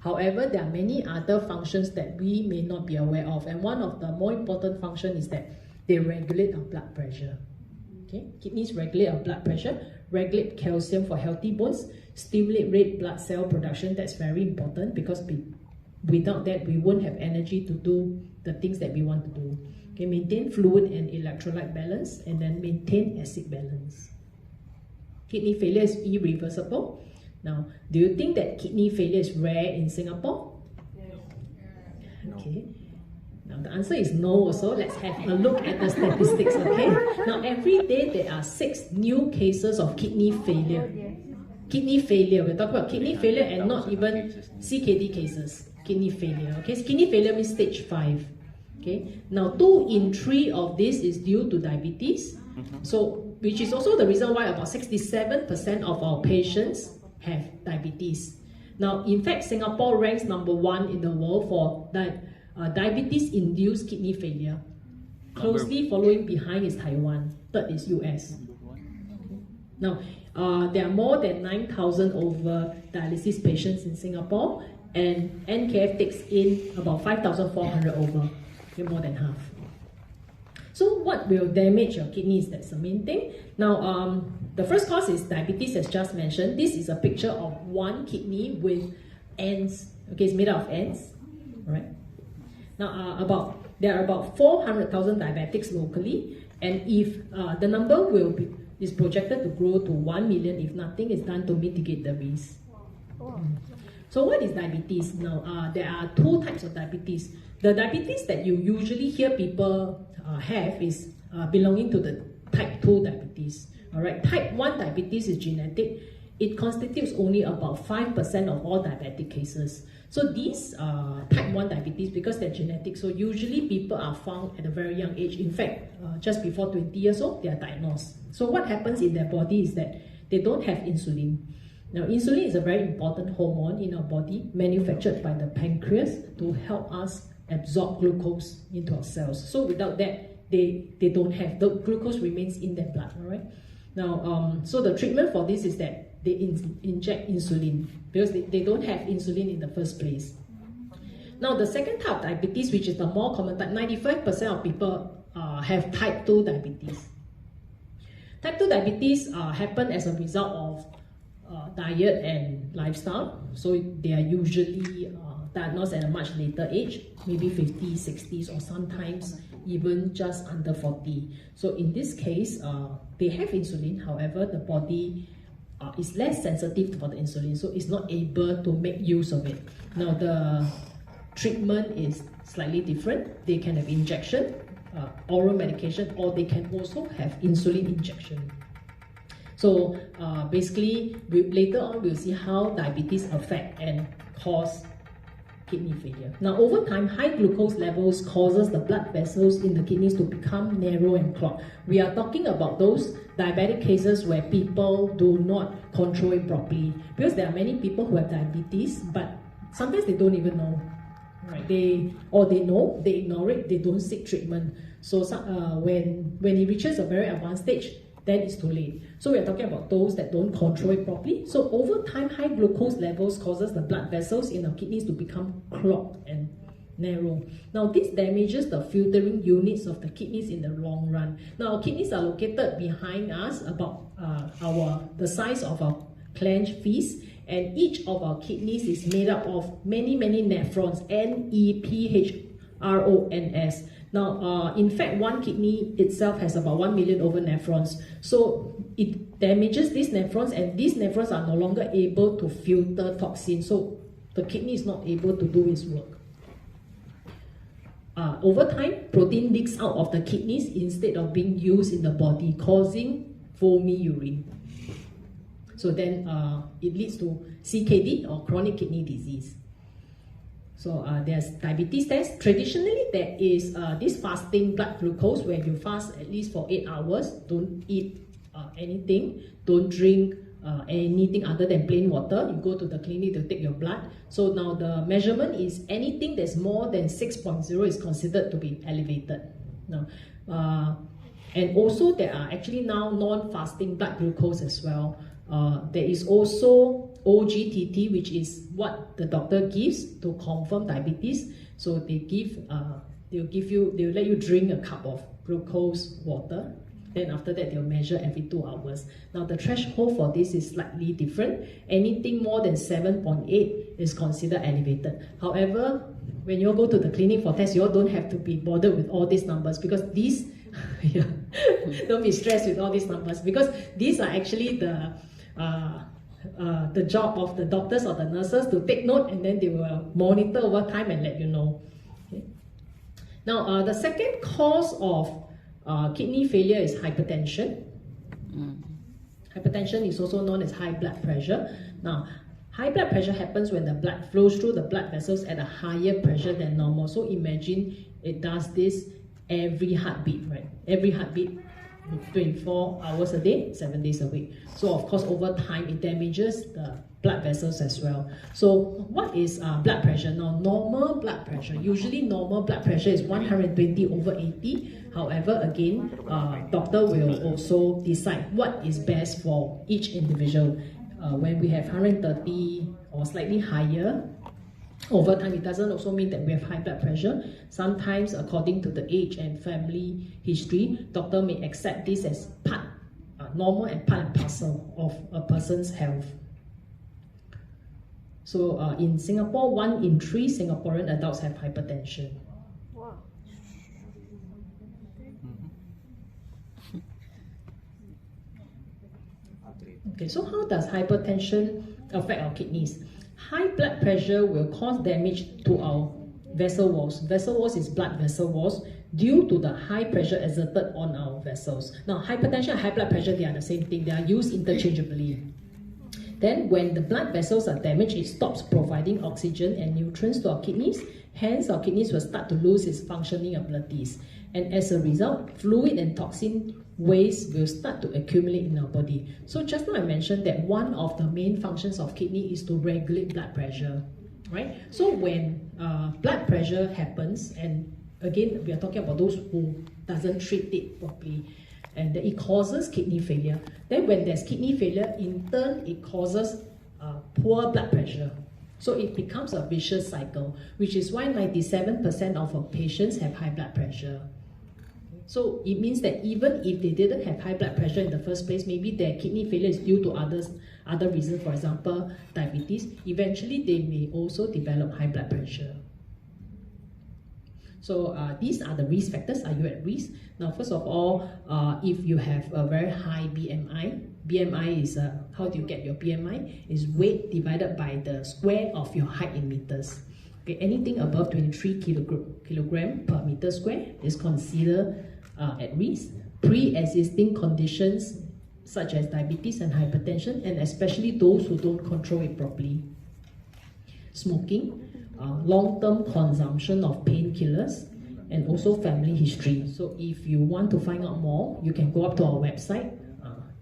However, there are many other functions that we may not be aware of, and one of the more important functions is that they regulate our blood pressure. Okay? Kidneys regulate our blood pressure, regulate calcium for healthy bones, stimulate red blood cell production. That's very important because without that, we won't have energy to do the things that we want to do. Okay, maintain fluid and electrolyte balance, and then maintain acid balance. Kidney failure is irreversible. Now, do you think that kidney failure is rare in Singapore? Yes. Okay. Now, the answer is no also. Let's have a look at the statistics, okay? Now, every day there are 6 new cases of kidney failure. Kidney failure, we're talking about kidney failure and not even CKD cases. Kidney failure, okay? Kidney failure means stage 5. Okay. Now, 2 in 3 of this is due to diabetes. So, which is also the reason why about 67% of our patients have diabetes. Now, in fact, Singapore ranks #1 in the world for diabetes-induced kidney failure. Closely following behind is Taiwan. Third is US. Now, there are more than 9,000 over dialysis patients in Singapore, and NKF takes in about 5,400 over. Okay, more than half. So what will damage your kidneys? That's the main thing. Now, the first cause is diabetes, as just mentioned. This is a picture of one kidney with ends. Okay, it's made out of ends. All right. Now, there are about 400,000 diabetics locally, and if the number is projected to grow to 1 million if nothing is done to mitigate the risk. So what is diabetes? Now, there are 2 types of diabetes. The diabetes that you usually hear people have is belonging to the type 2 diabetes. Alright, type 1 diabetes is genetic. It constitutes only about 5% of all diabetic cases. So these type 1 diabetes, because they're genetic, so usually people are found at a very young age. In fact, just before 20 years old, they are diagnosed. So what happens in their body is that they don't have insulin. Now, insulin is a very important hormone in our body, manufactured by the pancreas to help us absorb glucose into our cells. So without that, they don't have, the glucose remains in their blood, all right? Now, so the treatment for this is that they inject insulin because they don't have insulin in the first place. Now, the second type of diabetes, which is the more common type, 95% of people have type 2 diabetes. Type 2 diabetes happen as a result of diet and lifestyle. So they are usually diagnosed at a much later age, maybe 50s, 60s, or sometimes even just under 40. So in this case, they have insulin, however, the body is less sensitive for the insulin, so it's not able to make use of it. Now, the treatment is slightly different. They can have injection, oral medication, or they can also have insulin injection. So basically, later on we'll see how diabetes affect and cause kidney failure. Now, over time, high glucose levels causes the blood vessels in the kidneys to become narrow and clogged. We are talking about those diabetic cases where people do not control it properly, because there are many people who have diabetes, but sometimes they don't even know. Right? They know, they ignore it, they don't seek treatment. So when it reaches a very advanced stage, then it's too late. So we're talking about those that don't control it properly. So over time, high glucose levels causes the blood vessels in our kidneys to become clogged and narrow. Now, this damages the filtering units of the kidneys in the long run. Now, our kidneys are located behind us, about the size of our clenched fist, and each of our kidneys is made up of many nephrons, N-E-P-H-R-O-N-S. Now, in fact, one kidney itself has about 1 million over nephrons. So it damages these nephrons, and these nephrons are no longer able to filter toxins. So the kidney is not able to do its work. Over time, protein leaks out of the kidneys instead of being used in the body, causing foamy urine. So then it leads to CKD, or chronic kidney disease. So there's diabetes test. Traditionally, there is this fasting blood glucose, where you fast at least for 8 hours, don't eat anything, don't drink anything other than plain water. You go to the clinic to take your blood. So now the measurement is anything that's more than 6.0 is considered to be elevated. Now, and also there are actually now non-fasting blood glucose as well. There is also OGTT, which is what the doctor gives to confirm diabetes. So they give, they'll let you drink a cup of glucose water. Then after that, they'll measure every 2 hours. Now the threshold for this is slightly different. Anything more than 7.8 is considered elevated. However, when you go to the clinic for tests, you all don't have to be bothered with all these numbers, because these, yeah, don't be stressed with all these numbers, because these are actually the job of the doctors or the nurses to take note, and then they will monitor over time and let you know. Okay. Now, the second cause of kidney failure is hypertension. Hypertension is also known as high blood pressure. Now, high blood pressure happens when the blood flows through the blood vessels at a higher pressure than normal. So imagine it does this every heartbeat, right? Every heartbeat, 24 hours a day, 7 days a week. So of course, over time, it damages the blood vessels as well. So what is blood pressure? Now, normal blood pressure, usually normal blood pressure is 120/80. However, again, doctor will also decide what is best for each individual. When we have 130 or slightly higher, over time, it doesn't also mean that we have high blood pressure. Sometimes, according to the age and family history, doctor may accept this as part, normal and part and parcel of a person's health. So in Singapore, 1 in 3 Singaporean adults have hypertension. Wow. Okay, so how does hypertension affect our kidneys? High blood pressure will cause damage to our vessel walls. Vessel walls is blood vessel walls due to the high pressure exerted on our vessels. Now, hypertension and high blood pressure, they are the same thing. They are used interchangeably. Then, when the blood vessels are damaged, it stops providing oxygen and nutrients to our kidneys. Hence, our kidneys will start to lose its functioning abilities. And as a result, fluid and toxin waste will start to accumulate in our body. So just now I mentioned that one of the main functions of kidney is to regulate blood pressure, right? So when blood pressure happens, and again, we are talking about those who doesn't treat it properly, and it causes kidney failure. Then when there's kidney failure, in turn, it causes poor blood pressure. So it becomes a vicious cycle, which is why 97% of our patients have high blood pressure. So it means that even if they didn't have high blood pressure in the first place, maybe their kidney failure is due to other reasons, for example, diabetes, eventually they may also develop high blood pressure. So these are the risk factors. Are you at risk? Now, first of all, if you have a very high BMI, BMI is, how do you get your BMI? Is weight divided by the square of your height in meters. Okay, anything above 23 kilogram per meter square is considered at risk. Pre-existing conditions such as diabetes and hypertension, and especially those who don't control it properly. Smoking, long-term consumption of painkillers, and also family history. So if you want to find out more, you can go up to our website.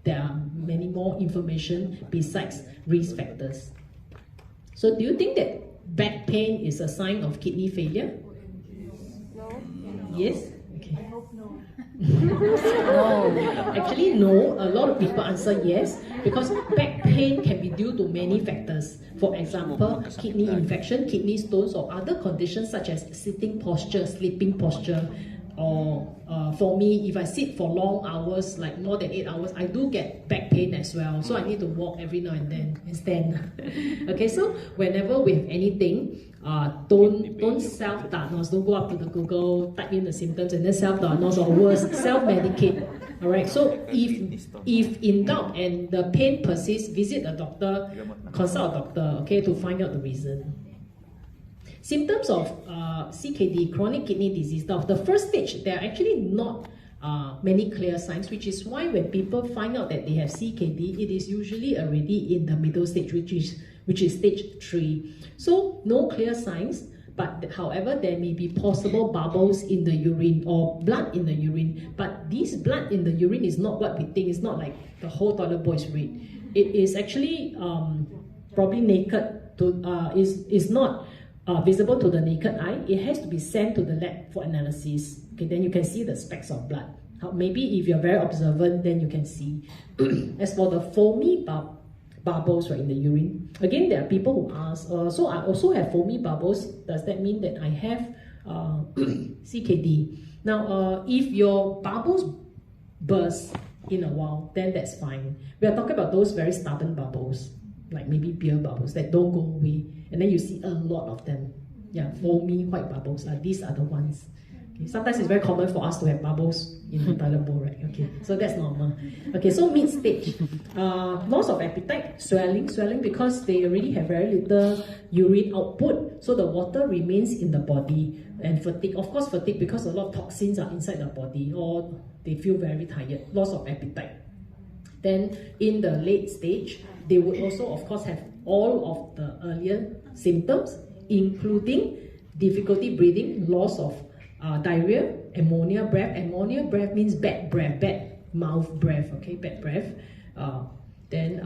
There are many more information besides risk factors. So do you think that back pain is a sign of kidney failure? No. Yes? Okay. I hope no. No. Actually, no. A lot of people answer yes, because back pain can be due to many factors. For example, kidney infection, kidney stones, or other conditions such as sitting posture, sleeping posture. Or for me, if I sit for long hours, like more than 8 hours, I do get back pain as well. So I need to walk every now and then and stand. Okay, so whenever we have anything, don't self-diagnose. Don't go up to the Google, type in the symptoms, and then self-diagnose, or worse, self-medicate. All right. So if in doubt and the pain persists, visit a doctor, consult a doctor, okay, to find out the reason. Symptoms of CKD, chronic kidney disease. Now, the first stage, there are actually not many clear signs, which is why when people find out that they have CKD, it is usually already in the middle stage, which is stage 3. So, no clear signs, but however, there may be possible bubbles in the urine or blood in the urine. But this blood in the urine is not what we think. It's not like the whole toilet bowl is red. It is actually probably naked to is not visible to the naked eye. It has to be sent to the lab for analysis. Okay, then you can see the specks of blood. Maybe if you're very observant, then you can see. As for the foamy bubbles, right, in the urine. Again, there are people who ask, so I also have foamy bubbles. Does that mean that I have CKD? Now, if your bubbles burst in a while, then that's fine. We are talking about those very stubborn bubbles, like maybe beer bubbles that don't go away, and then you see a lot of them. Yeah, foamy white bubbles. These are the ones. Okay, sometimes it's very common for us to have bubbles in the toilet bowl, right? Okay, so that's normal. Okay, so mid stage, loss of appetite, swelling because they already have very little urine output, so the water remains in the body, and fatigue. Of course, fatigue because a lot of toxins are inside the body, or they feel very tired. Loss of appetite. Then in the late stage, they would also, of course, have all of the earlier symptoms, including difficulty breathing, loss of diarrhea, ammonia breath. Ammonia breath means bad breath, bad mouth breath, okay, bad breath. Then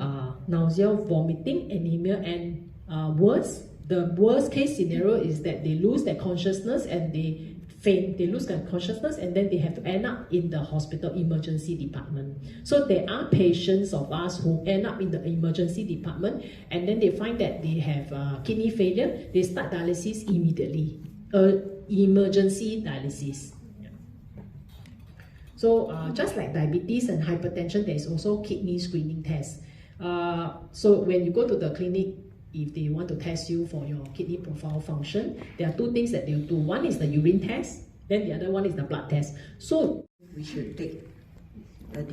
nausea, vomiting, anemia, and the worst case scenario is that they lose their consciousness and they faint, they lose their consciousness, and then they have to end up in the hospital emergency department. So there are patients of us who end up in the emergency department, and then they find that they have kidney failure. They start dialysis immediately, emergency dialysis. Yeah. So just like diabetes and hypertension, there is also kidney screening test. So when you go to the clinic, if they want to test you for your kidney profile function, there are two things that they'll do. One is the urine test, then the other one is the blood test. So we should take the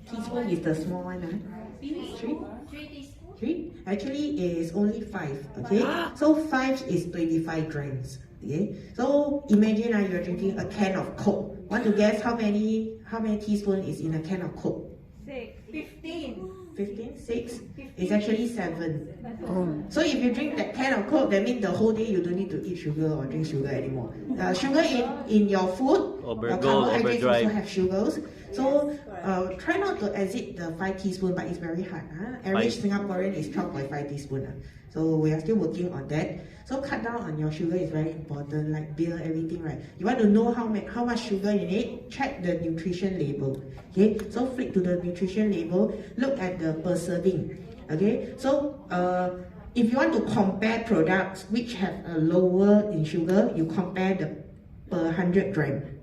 teaspoon is the small one, Three? Actually, it's only 5. Okay, so 5 is 25 grams. Okay, so imagine you're drinking a can of Coke. Want to guess how many teaspoons is in a can of Coke? 15. 15? 6? It's actually 7. So if you drink that can of Coke, that means the whole day you don't need to eat sugar or drink sugar anymore. Sugar in your food, your carbohydrates also have sugars. So try not to exceed the 5 teaspoons, but it's very hard. Average Singaporean is 12.5 teaspoons. So we are still working on that. So cut down on your sugar is very important, like beer, everything, right? You want to know how much sugar you need? Check the nutrition label. Okay, so flip to the nutrition label, look at the per serving. Okay, so if you want to compare products which have a lower in sugar, you compare the per 100 gram,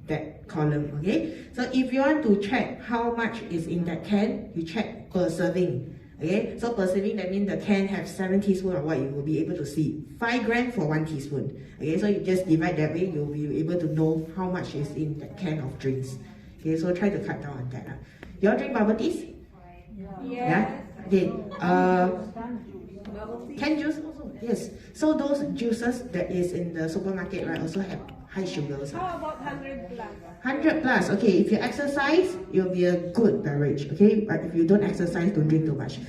that column. Okay, so if you want to check how much is in that can, you check per serving. Okay, so per serving, that means the can have 7 teaspoons of what you will be able to see. 5 grams for 1 teaspoon. Okay, so you just divide that way, you'll be able to know how much is in that can of drinks. Okay, so try to cut down on that. You all drink bubble teas? Yeah. Okay. Canned juice also. Yes. So those juices that is in the supermarket, right, also have high sugars. How about 100 plus? 100 plus. Okay, if you exercise, it will be a good beverage. Okay, but if you don't exercise, don't drink too much.